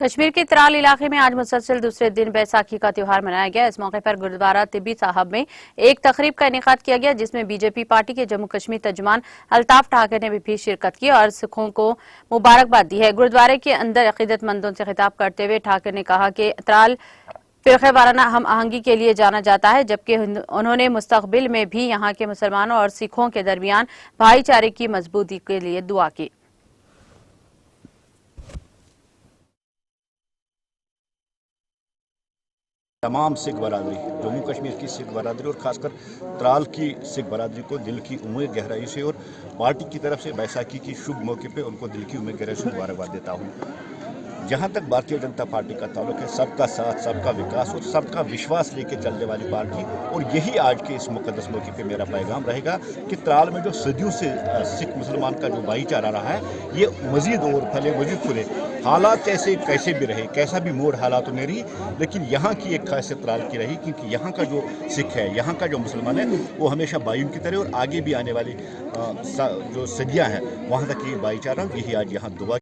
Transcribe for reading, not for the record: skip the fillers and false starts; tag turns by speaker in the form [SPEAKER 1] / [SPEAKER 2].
[SPEAKER 1] कश्मीर के त्राल इलाके में आज मुसलसल दूसरे दिन बैसाखी का त्यौहार मनाया गया। इस मौके पर गुरुद्वारा तिब्बी साहब में एक तकरीब का इनेकाद किया गया, जिसमें बीजेपी पार्टी के जम्मू कश्मीर तर्जुमान अल्ताफ ठाकर ने भी शिरकत की और सिखों को मुबारकबाद दी है। गुरुद्वारे के अंदर अकीदतमंदों से खिताब करते हुए ठाकर ने कहा कि त्राल फिरके वाराना हम आहंगी के लिए जाना जाता है, जबकि उन्होंने मुस्तकबिल में भी यहाँ के मुसलमानों और सिखों के दरमियान भाईचारे की मजबूती के लिए दुआ की।
[SPEAKER 2] तमाम सिख बरादरी, जम्मू कश्मीर की सिख बरादरी और खासकर त्राल की सिख बरादरी को दिल की उम्मीद गहराई से और पार्टी की तरफ से बैसाखी की शुभ मौके पे उनको दिल की उम्मीद गहराई से मुबारकबाद देता हूँ। जहाँ तक भारतीय जनता पार्टी का ताल्लुक है, सबका साथ, सबका विकास और सबका विश्वास लेके चलने वाली पार्टी, और यही आज के इस मुकद्दस मौके पे मेरा पैगाम रहेगा कि त्राल में जो सदियों से सिख मुसलमान का जो भाईचारा रहा है, ये मजीद और फले, मजीद फुले। हालात कैसे भी रहे, कैसा भी मोड़ हालातों में रही, लेकिन यहाँ की एक खासियत त्राल की रही, क्योंकि यहाँ का जो सिख है, यहाँ का जो मुसलमान है, वो हमेशा भाइयों की तरह और आगे भी आने वाली जो सदियाँ हैं वहाँ तक ये भाईचारा, यही आज यहाँ दुआ